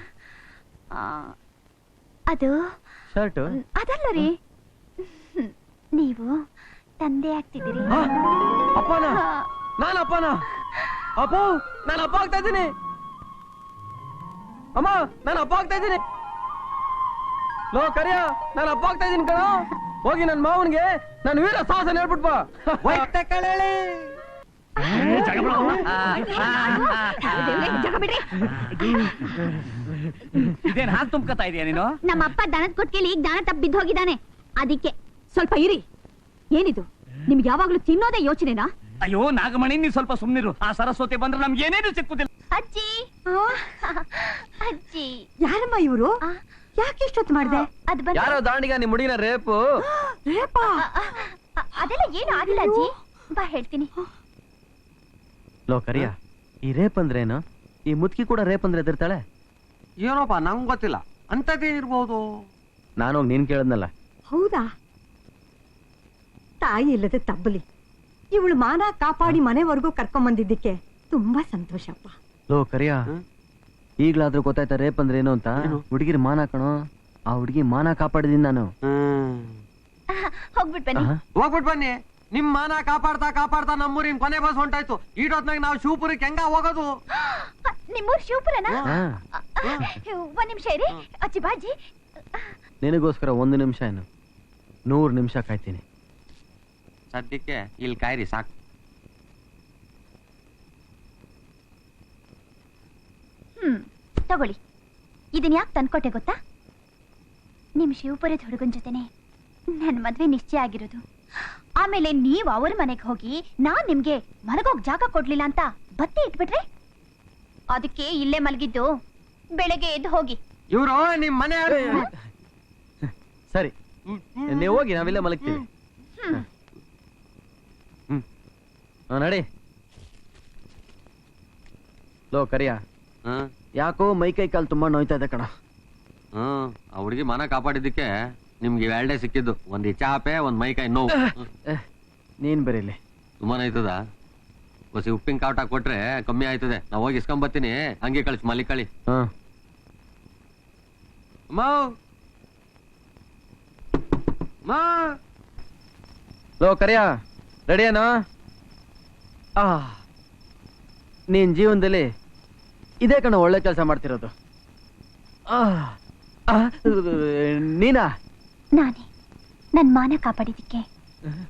ಅದು ಶರ್ಟ್ ಅದಲ್ಲ ರೀ, ನೀವು ತಂದೆ ಆಗ್ತಿದ್ದೀರಿ. ಅಪ್ಪನ? ನಾನು ಅಪ್ಪನ? ಅಪ್ಪ, ನಾನು ಅಪ್ಪ ಆಗ್ತಾ ಇದ್ದೀನಿ. ಅಮ್ಮ, ನಾನು ಅಪ್ಪ ಆಗ್ತಾ ಇದ್ದೀನಿ. ಲೋ ಕರಿಯ ನಾನು ಅಪ್ಪ ಆಗ್ತಾ ಇದೀನಿ ಕಣೋ. ಹೋಗಿ ನನ್ನ ಮಾವನ್ಗೆ ನಾನು ವೀರ ಸಾಹಸ ಹೇಳ್ಬಿಟ್ ಬಾ. ಜಾಗ ಬಿಡ್ರಿ. ಇದೇನ್ ಹಾಲು ತುಂಬ್ಕತಾ ಇದೆಯಾ ನೀನು? ನಮ್ಮಪ್ಪ ದನದ ಕೊಟ್ಕೇಲಿ ಈಗ ದಾನ ತಪ್ಪಿ ಬಿದ್ದು ಹೋಗಿದ್ದಾನೆ. ಅದಕ್ಕೆ ಸ್ವಲ್ಪ ಇರಿ. ಏನಿದು ನಿಮ್ಗೆ ಯಾವಾಗ್ಲೂ ತಿನ್ನೋದೇ ಯೋಚನೆನಾ? ಅಯ್ಯೋ ನಾಗಮಣಿ, ನೀನ್ ಸ್ವಲ್ಪ ಸುಮ್ನಿರು. ಆ ಸರಸ್ವತಿ ಬಂದ್ರೆ ನಮ್ಗೆ ಏನೇನು ಸಿಕ್ಕುದಿಲ್ಲ. ಅಜ್ಜಿ ಅಜ್ಜಿ ಯಾರಮ್ಮ ಇವರು? ಯಾಕೆ ಇಷ್ಟೊತ್ತು ಮಾಡ್ದೆ? ಅದು ಬಂದು ಯಾರೋ ದಾಂಡಿಗ ನಿಮ್ ಮುಡಿನ ರೇಪು. ಅದೆಲ್ಲ ಏನು ಆಗಿಲ್ಲ ಅಜ್ಜಿ. ಬಾ ಹೇಳ್ತೀನಿ. ಲೋ ಕರಿಯ, ಈ ರೇಪ್ ಅಂದ್ರೇನು? ಈ ಮುದ್ಕಿ ಕೂಡ ರೇಪ್ ಅಂದ್ರೆ ಎದಿರ್ತಾಳೆ? ಏನೋಪ್ಪ ನಂಗ್ ಗೊತ್ತಿಲ್ಲ, ಅಂತದೇನಿರ್ಬಹುದು. ನಾನು ನೀನ್ ಕೇಳದ್ನಲ್ಲ. ಹೌದಾ? ತಾಯಿ ಇಲ್ಲದೆ ತಬ್ಬಲಿ. ಇವಳು ಮಾನ ಕಾಪಾಡಿ ಮನೆವರೆಗೂ ಕರ್ಕೊಂಬಂದಿದ್ದಕ್ಕೆ ತುಂಬಾ ಸಂತೋಷಪ್ಪ. ಲೋ ಕರಿಯ, ಈಗ್ಲಾದ್ರೂ ಗೊತ್ತಾಯ್ತಾ ರೇಪ್ ಅಂದ್ರೆ ಏನು ಅಂತ? ಹುಡುಗಿರ್ ಮಾನ ಕಣೋ. ಆ ಹುಡುಗಿ ಮಾನ ಕಾಪಾಡಿದೀನಿ ನಾನು. ಹೋಗ್ಬಿಟ್ ಬನ್ನಿ. ಹೋಗ್ಬಿಟ್ ಬನ್ನಿ. ನಿಮ್ ಮಾನ ಕಾಪಾಡ್ತಾ ಕಾಪಾಡ್ತಾ ನಮ್ಮೂರಿನ ಕೊನೆ ಬಸ್ ಹೊಂಟಾಯ್ತು. ಈಟೊತ್ನಾಗ ನಾವು ಶಿವಪುರಕ್ಕೆ ಹೆಂಗ ಹೋಗೋದು? ನಿಮ್ಮೂರ್ ಶಿವಪುರನಾ? ಹಾ. ಒಂದ್ ನಿಮಿಷ ಇರಿ ಅಜ್ಜಿ. ಬಾಜಿ ನಿನಗೋಸ್ಕರ 1 ನಿಮಿಷ ಏನು 100 ನಿಮಿಷ ಕಾಯ್ತೀನಿ. ಸದ್ಯಕ್ಕೆ ಇಲ್ಲಿ ಕಾಯ್ರಿ ಸಾಕು. ತಗೊಳ್ಳಿ. ಇದನ್ ಯಾಕೆ ತಂದ್ಕೊಟ್ಟೆ ಗೊತ್ತಾ? ನಿಮ್ ಶಿವಪುರದ ಹುಡುಗನ್ ಜೊತೆನೆ ನನ್ ಮದ್ವೆ ನಿಶ್ಚಯ ಆಗಿರೋದು. ಆಮೇಲೆ ನೀವ್ ಅವ್ರ ಮನೆಗೆ ಹೋಗಿ ನಾನ್ ನಿಮ್ಗೆ ಮಲಗೋಗ್ ಜಾಗ ಕೊಡ್ಲಿಲ್ಲ ಅಂತ ಬತ್ತಿ ಇಟ್ಬಿಟ್ರೆ ಅದಕ್ಕೆ ಇಲ್ಲೇ ಮಲಗಿದ್ದು. ಬೆಳಗ್ಗೆ ಎದ್ದು ಹೋಗಿ. ಇವ್ರು ನಿಮ್ ಮನೆ ಸರಿ, ನೀವು ಹೋಗಿ, ನಾವಿಲ್ಲೇ ಮಲಗ್ತೀವಿ. ನಡಿ. ಲೋ ಕರಿಯ, ಯಾಕೋ ಮೈ ಕೈ ಕಾಲು ತುಂಬಾ ನೋಯ್ತಾ ಇದೆ ಕಣ. ಆ ಹುಡುಗಿ ಮನ ಕಾಪಾಡಿದ್ದಕ್ಕೆ ನಿಮ್ಗೆ 2 ಡೇ ಸಿಕ್ಕಿದ್ದು. ಒಂದ್ ಚಾಪೆ, ಒಂದ್ ಮೈಕೈ ನೋವು. ನೀನ್ ಬರೀಲಿ. ತುಂಬಾನೇ ಆಯ್ತದ. ಹೊಸಿ ಉಪ್ಪಿನ ಕಾಟ ಕೊಟ್ರೆ ಕಮ್ಮಿ ಆಯ್ತದೆ. ನಾವ್ ಹೋಗಿ ಇಸ್ಕೊಂಬತ್ತೀನಿ. ಹಂಗೆ ಕಳಿಸಿ ಮಲಿಕಳಿ. ಲೋ ಕರಿಯ, ರೆಡಿಯೇನೋ? ನೀನ್ ಜೀವನದಲ್ಲಿ ಇದೇ ಕಣ ಒಳ್ಳೆ ಕೆಲಸ ಮಾಡ್ತಿರೋದು. ನೀನಾ? ನಾನೇ ನನ್ ಮಾನ ಕಾಪಾಡಿದಕ್ಕೆ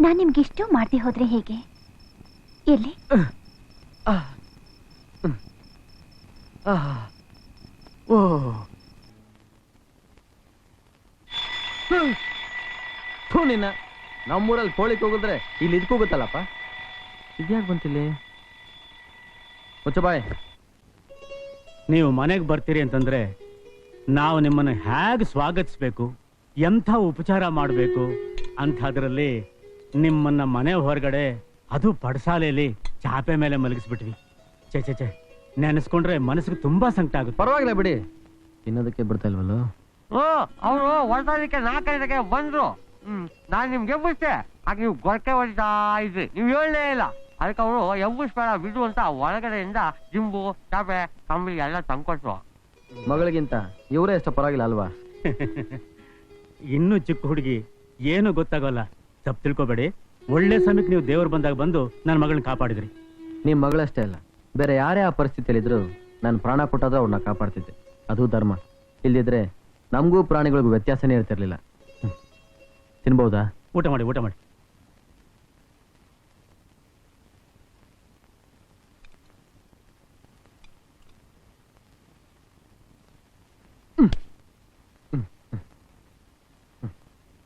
ನಾನ್ ನಿಮ್ಗಿಷ್ಟು ಮಾಡ್ದೆ ಹೋದ್ರೆ ಹೇಗೆ? ಎಲ್ಲಿ ನಿನ್ನ ನಮ್ಮೂರಲ್ಲಿ ಕೋಳಿಕ್ ಹೋಗಿದ್ರೆ ಇಲ್ಲಿ ಇದಕ್ಕೋಗುತ್ತಲ್ಲಪ್ಪ. ಇದ್ಯಾಕೆ ಬಂತಿಲ್ಲಿ? ಬಾಯ್, ನೀವು ಮನೆಗೆ ಬರ್ತೀರಿ ಅಂತಂದ್ರೆ ನಾವು ನಿಮ್ಮನ್ನು ಹೇಗೆ ಸ್ವಾಗತಿಸ್ಬೇಕು, ಎಂಥ ಉಪಚಾರ ಮಾಡಬೇಕು ಅಂಥದ್ರಲ್ಲಿ ನಿಮ್ಮನ್ನ ಮನೆ ಹೊರಗಡೆ, ಅದು ಪಡಸಾಲೆಯಲ್ಲಿ ಚಾಪೆ ಮೇಲೆ ಮಲಗಿಸ್ಬಿಟ್ವಿ. ಚೆ ನೆನೆಸ್ಕೊಂಡ್ರೆ ಮನಸ್ಸಿಗೆ ತುಂಬಾ ಸಂಕಟ ಆಗುತ್ತೆ. ಪರವಾಗಿಲ್ಲ ಬಿಡಿ, ತಿನ್ನೋದಕ್ಕೆ ಬಿಡ್ತಾ ಇಲ್ವಲ್ಲ. ಅವರು ಹೊರಟೋದಕ್ಕೆ 4-5ಕ್ಕೆ ಬಂದ್ರು. ನಾನ್ ನಿಮ್ಗೆ ಎಬ್ಬಿಸ್ತೆ. ಆಗ ನೀವು ಗೊರಕೆ ಹೊಡಿತಾ ಇದ್ರಿ. ನೀವು ಹೇಳಲೇ ಇಲ್ಲ. ಅದಕ್ಕೆ ಅವರು ಎಬ್ಬಿಸ್ಬೇಡ ಬಿಡು ಅಂತ ಒಳಗಡೆಯಿಂದ ಜಿಂಬು, ಚಾಪೆ, ಕಂಬಳಿ ಎಲ್ಲ ತಂದ್ಕೊಟ್ರು. ಮಗಳಿಗಿಂತ ಇವರೇ ಎಷ್ಟು ಪರವಾಗಿಲ್ಲ ಅಲ್ವಾ? ಇನ್ನೂ ಚಿಕ್ಕ ಹುಡುಗಿ, ಏನು ಗೊತ್ತಾಗಲ್ಲ. ತಪ್ಪು ತಿಳ್ಕೊಬೇಡಿ. ಒಳ್ಳೆ ಸಮಯಕ್ಕೆ ನೀವು ದೇವ್ರು ಬಂದಾಗ ಬಂದು ನನ್ನ ಮಗಳನ್ನ ಕಾಪಾಡಿದ್ರಿ. ನಿಮ್ ಮಗಳಷ್ಟೇ ಅಲ್ಲ, ಬೇರೆ ಯಾರೇ ಆ ಪರಿಸ್ಥಿತಿಯಲ್ಲಿದ್ರು ನಾನು ಪ್ರಾಣ ಕೊಟ್ಟಾದ್ರೂ ಅವ್ರನ್ನ ಕಾಪಾಡ್ತಿದ್ದೆ. ಅದು ಧರ್ಮ. ಇಲ್ದಿದ್ರೆ ನಮಗೂ ಪ್ರಾಣಿಗಳಿಗೂ ವ್ಯತ್ಯಾಸನೇ ಇರ್ತಿರ್ಲಿಲ್ಲ. ತಿನ್ಬಹುದಾ? ಊಟ ಮಾಡಿ.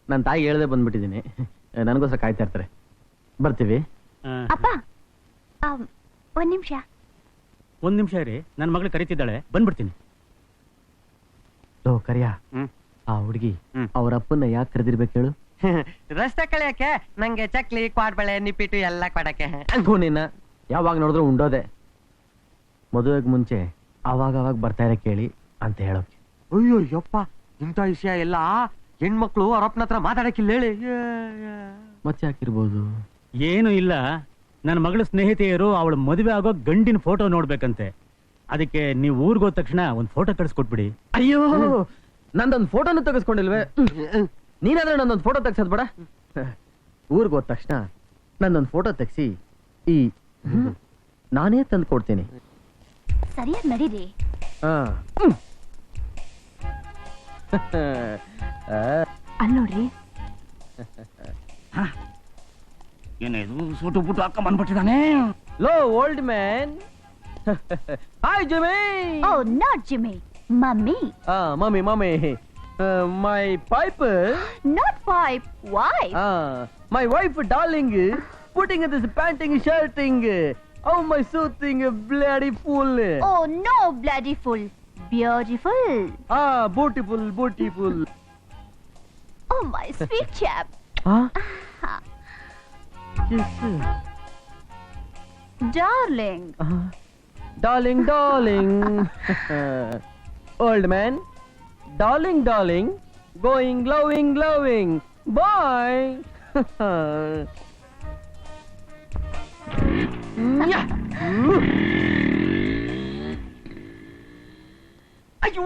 ನನ್ನ ತಾಯಿ ಹೇಳ್ದೆ ಬಂದ್ಬಿಟ್ಟಿದ್ದೀನಿ. ನನಗೋಸ್ಕರ ಕಾಯ್ತಾ ಇರ್ತಾರೆ. ಬರ್ತೀವಿ. ಅಪ್ಪ ಒಂದ್ ನಿಮಿಷ. 1 ನಿಮಿಷ ಇರಿ, ನನ್ನ ಮಗಳು ಕರೀತಿದ್ದಾಳೆ, ಬಂದ್ಬಿಡ್ತೀನಿ. ಲೋ ಕರಿಯ, ಆ ಹುಡುಗಿ ಅವ್ರ ಅಪ್ಪನ್ನ ಯಾಕೆ ಕರೆದಿರ್ಬೇಕು ಹೇಳು? ರಸ್ತೆ ಕಳಿಯಕ್ಕೆ, ನಂಗೆ ಚಕ್ಲಿ, ಕ್ವಾಡ್ಬಳೆ, ನಿಪ್ಪಿಟ್ಟು ಎಲ್ಲ ಕೊಡಕ್ಕೆ. ನಿನ್ನ ಯಾವಾಗ ನೋಡಿದ್ರು ಉಂಡೋದೆ. ಮದುವೆಗೆ ಮುಂಚೆ ಅವಾಗ ಬರ್ತಾ ಇರ ಕೇಳಿ ಅಂತ ಹೇಳೋಕೆ. ಅಯ್ಯೋ ಯಪ್ಪ, ಇಂಥ ವಿಷಯ ಎಲ್ಲ ಹೆಣ್ಮಕ್ಳು ಅವ್ರಪ್ಪನ ಹತ್ರ ಮಾತಾಡಕ್ಕಿಲ್ಲ ಹೇಳಿ. ಮತ್ತೆ ಯಾಕಿರ್ಬೋದು? ಏನು ಇಲ್ಲ, ನನ್ನ ಮಗಳ ಸ್ನೇಹಿತೆಯರು ಅವಳ ಮದುವೆ ಆಗೋ ಗಂಡಿನ ಫೋಟೋ ನೋಡ್ಬೇಕಂತೆ. ಅದಕ್ಕೆ ನೀವು ಊರ್ಗ್ ಹೋದ ತಕ್ಷಣ ಒಂದು ಫೋಟೋ ಕಳಿಸ್ಕೊಟ್ಬಿಡಿ. ಅಯ್ಯೋ, ನಂದೊಂದು ಫೋಟೋನು ತೆಗೆಸ್ಕೊಂಡಿಲ್ವೇ? ನೀನಾದ್ರೆ ನಂದೊಂದು ಫೋಟೋ ತೆಗ್ಸದ್ ಬೇಡ. ಊರ್ಗ್ ಹೋದ ತಕ್ಷಣ ನಂದೊಂದು ಫೋಟೋ ತೆಗ್ಸಿ ನಾನೇ ತಂದು ಕೊಡ್ತೀನಿ. ಸರಿಯಾಗಿ ನಡೀರಿ. ಅಲ್ ನೋಡ್ರಿ. ಏನಿದು ಸೂಟು ಬುಟ್ಟು ಅಕ್ಕ ಬಂದ್ಬಿಟ್ಟಿದ್ದಾನೆ. ಲೋ old man. Hi Jimmy. Oh not Jimmy, mummy. Mummy mummy. My pipe. Not pipe, wife. My wife darling putting this panting shirting, oh my soothing bloody fool. Oh no, bloody fool, beautiful. Beautiful. Oh my sweet chap. Yes. Darling. Darling. Old man, darling, going glowing. Bye. ಅಯ್ಯೋ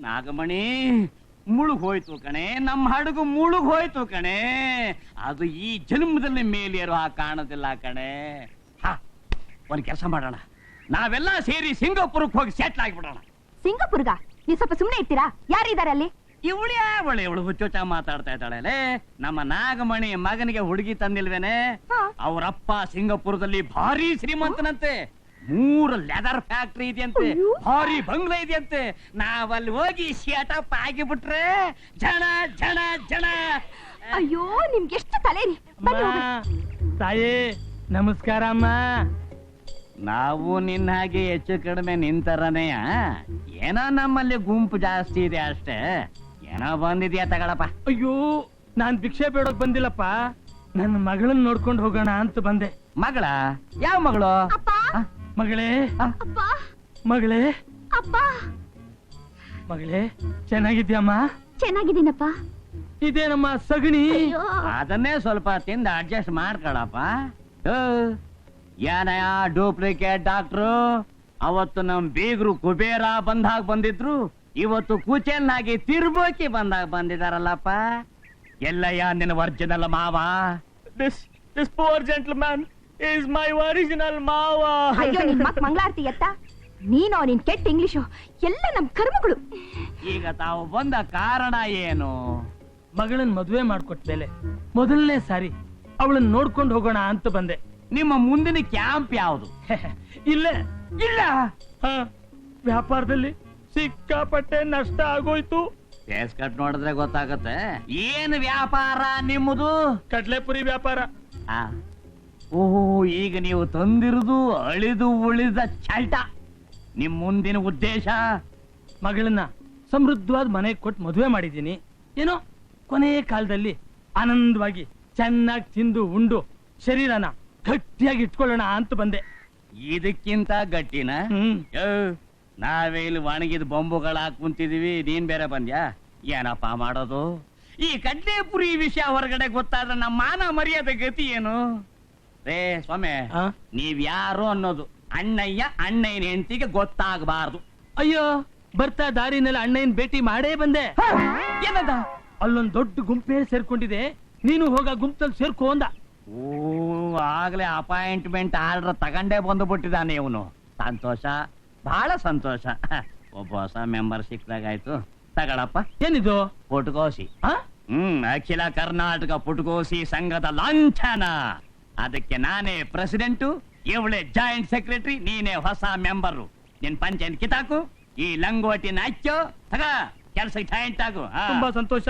ನಾಗಮಣಿ ಮುಳುಗ್ ಹೋಯ್ತು ಕಣೆ, ನಮ್ಮ ಹಡಗು ಮುಳುಗ್ ಹೋಯ್ತು ಕಣೆ. ಅದು ಈ ಜನ್ಮದಲ್ಲಿ ಮೇಲೇರೋ ಕಾಣೋದಿಲ್ಲ ಕಣೆ. ಒಂದ್ ಕೆಲಸ ಮಾಡೋಣ, ನಾವೆಲ್ಲ ಸೇರಿ ಸಿಂಗಾಪುರಕ್ಕೆ ಹೋಗಿ ಸೆಟ್ಲ್ ಆಗಿಬಿಡೋಣ. ಸಿಂಗಾಪುರ್ಗ? ನೀವ್ ಸ್ವಲ್ಪ ಸುಮ್ನೆ ಇರ್ತೀರಾ? ಯಾರಿದ್ದಾರೆ ಅಲ್ಲಿ? ಇವಳು ಹುಚ್ಚುಚ್ಚ ಮಾತಾಡ್ತಾ ಇದ್ದಾಳೆ. ನಮ್ಮ ನಾಗಮಣಿ ಮಗನಿಗೆ ಹುಡುಗಿ ತಂದಿಲ್ವೇನೆ? ಅವರಪ್ಪ ಸಿಂಗಾಪುರದಲ್ಲಿ ಭಾರಿ ಶ್ರೀಮಂತನಂತೆ. 3 ಲೆದರ್ ಫ್ಯಾಕ್ಟ್ರಿ ಇದೆಯಂತೆ, ಭಾರಿ ಬಂಗ್ಲೆ ಇದೆಯಂತೆ. ನಾವಲ್ಲಿ ಹೋಗಿ ಶಟಪ್ ಆಗಿಬಿಟ್ರೆ ಜನ. ಅಯ್ಯೋ, ನಿಮ್ಗೆ ಎಷ್ಟು ತಲೆ ರೀ. ಬನ್ನಿ ಹೋಗೋಣ. ತಾಯಿ ನಮಸ್ಕಾರ ಅಮ್ಮ. ನಾವು ನಿನ್ನ ಹಾಗೆ ಹೆಚ್ಚು ಕಡಿಮೆ ನಿಂತರನೆಯ, ಏನೋ ನಮ್ಮಲ್ಲಿ ಗುಂಪು ಜಾಸ್ತಿ ಇದೆ ಅಷ್ಟೇ. ಏನೋ ಬಂದಿದ್ಯಾ ತಗಳಪ್ಪ. ಅಯ್ಯೋ, ನಾನ್ ಭಿಕ್ಷೆ ಬೇಡೋಕ್ ಬಂದಿಲ್ಲಪ್ಪ, ನನ್ನ ಮಗಳನ್ನ ನೋಡ್ಕೊಂಡು ಹೋಗೋಣ ಅಂತ ಬಂದೆ. ಮಗಳ? ಯಾವ ಮಗಳು? ಅಪ್ಪ, ಮಗಳೇ, ಅಪ್ಪ, ಮಗಳೇ, ಅಪ್ಪ. ಮಗಳೇ, ಚೆನ್ನಾಗಿದ್ಯಮ್ಮ? ಚೆನ್ನಾಗಿದ್ದೀನಪ್ಪ. ಇದೇನಮ್ಮ ಸಗಣಿ? ಅಯ್ಯೋ. ಅದನ್ನೇ ಸ್ವಲ್ಪ ತಿಂದು ಅಡ್ಜಸ್ಟ್ ಮಾಡ್ಕೊಳಪ್ಪ. ಏನಯ್ಯ ಡೂಪ್ಲಿಕೇಟ್ ಡಾಕ್ಟ್ರು? ಅವತ್ತು ನಮ್ ಬೀಗರು ಕುಬೇರ ಬಂದಾಗ ಬಂದಿದ್ರು, ಇವತ್ತು ಕುಚೇಲ್ನಾಗಿ ತಿರ್ಬೋಕಿ ಬಂದಾಗ ಬಂದಿದಾರಲ್ಲಪ್ಪ. ಎಲ್ಲಯ್ಯ ನಿನ್ನ ಒರಿಜಿನಲ್ ಮಾವ? This poor gentleman is my original ಮಾವ. ಅಯ್ಯೋ, ನಿನ್ ಮಕ್ ಮಂಗಳಾರತಿ ಎತ್ತ. ನೀನೋ ನಿನ್ ಕೆಟ್ಟ ಇಂಗ್ಲಿಷು ಎಲ್ಲ ನಮ್ ಕರ್ಮಗಳು. ಈಗ ತಾವು ಬಂದ ಕಾರಣ ಏನು? ಮಗಳನ್ ಮದುವೆ ಮಾಡ್ಕೊಟ್ಮೇಲೆ ಮೊದಲನೇ ಸಾರಿ ಅವಳನ್ನ ನೋಡ್ಕೊಂಡು ಹೋಗೋಣ ಅಂತ ಬಂದೆ. ನಿಮ್ಮ ಮುಂದಿನ ಕ್ಯಾಂಪ್ ಯಾವುದು? ಇಲ್ಲೇ. ಇಲ್ಲ. ವ್ಯಾಪಾರದಲ್ಲಿ ಸಿಕ್ಕಾಪಟ್ಟೆ ನಷ್ಟ ಆಗೋಯ್ತು. ಫೇಸ್ ಕಟ್ ನೋಡಿದ್ರೆ ಗೊತ್ತಾಗತ್ತೆ. ಏನು ವ್ಯಾಪಾರ ನಿಮ್ಮದು? ಕಡ್ಲೆಪುರಿ ವ್ಯಾಪಾರ. ಓಹೋ, ಈಗ ನೀವು ತಂದಿರುವುದು ಅಳಿದು ಉಳಿದ ಚಾಲ್ಟ. ನಿಮ್ ಮುಂದಿನ ಉದ್ದೇಶ? ಮಗಳನ್ನ ಸಮೃದ್ಧವಾದ ಮನೆಗೆ ಕೊಟ್ಟು ಮದುವೆ ಮಾಡಿದ್ದೀನಿ. ಏನೋ ಕೊನೆಯ ಕಾಲದಲ್ಲಿ ಆನಂದವಾಗಿ ಚೆನ್ನಾಗಿ ತಿಂದು ಉಂಡು ಶರೀರನ ಗಟ್ಟಿಯಾಗಿ ಇಟ್ಕೊಳ್ಳೋಣ ಅಂತ ಬಂದೆ. ಇದಕ್ಕಿಂತ ಗಟ್ಟಿನ? ನಾವೇ ಇಲ್ಲಿ ಒಣಗಿದ ಬೊಂಬುಗಳ ಕುಂತಿದೀವಿ, ನೀನ್ ಬೇರೆ ಬಂದ್ಯಾ? ಏನಪ್ಪಾ ಮಾಡೋದು? ಈ ಕಡ್ಲೆಪುರಿ ವಿಷಯ ಹೊರಗಡೆ ಗೊತ್ತಾದ್ರೆ ನಮ್ಮ ಮಾನ ಮರ್ಯಾದೆ ಗತಿ ಏನು? ರೇ ಸ್ವಾಮಿ, ನೀವ್ ಯಾರು ಅನ್ನೋದು ಅಣ್ಣಯ್ಯನ ಹೆಂಡತಿಗೆ ಗೊತ್ತಾಗಬಾರ್ದು. ಅಯ್ಯೋ, ಬರ್ತಾ ದಾರಿನಲ್ಲಿ ಅಣ್ಣಯ್ಯನ್ ಭೇಟಿ ಮಾಡೇ ಬಂದೆ. ಏನದ? ಅಲ್ಲೊಂದ್ ದೊಡ್ಡ ಗುಂಪೇ ಸೇರ್ಕೊಂಡಿದೆ, ನೀನು ಹೋಗ ಗುಂಪಲ್ಲಿ ಸೇರ್ಕೋ ಅಂದ. ಓ, ಆಗ್ಲೇ ಅಪಾಯಿಂಟ್ಮೆಂಟ್ ಆರ್ಡರ್ ತಗೊಂಡೇ ಬಂದು ಬಿಟ್ಟಿದ್ದಾನೆ ಇವನು. ಸಂತೋಷ, ಬಹಳ ಸಂತೋಷ. ಒಬ್ಬ ಹೊಸ ಮೆಂಬರ್ ಸಿಕ್ಕಾಗಾಯ್ತು. ತಗಳಪ್ಪ. ಏನಿದು? ಪುಟ್ಕೋಸಿ. ಅಖಿಲ ಕರ್ನಾಟಕ ಪುಟ್ಕೋಸಿ ಸಂಘದ ಲಾಂಛನ. ಅದಕ್ಕೆ ನಾನೇ ಪ್ರೆಸಿಡೆಂಟು, ಇವಳೆ ಜಾಯಿಂಟ್ ಸೆಕ್ರೆಟರಿ, ನೀನೇ ಹೊಸ ಮೆಂಬರು. ನಿನ್ ಪಂಚಾಯತ್ ಕಿತಾಕು, ಈ ಲಂಗೋಟಿನ ಹಚ್ಚು, ತಗ ಕೆಲ್ಸಕ್ಕೆ ಜಾಯಿಂಟ್ ಆಗು. ತುಂಬಾ ಸಂತೋಷ.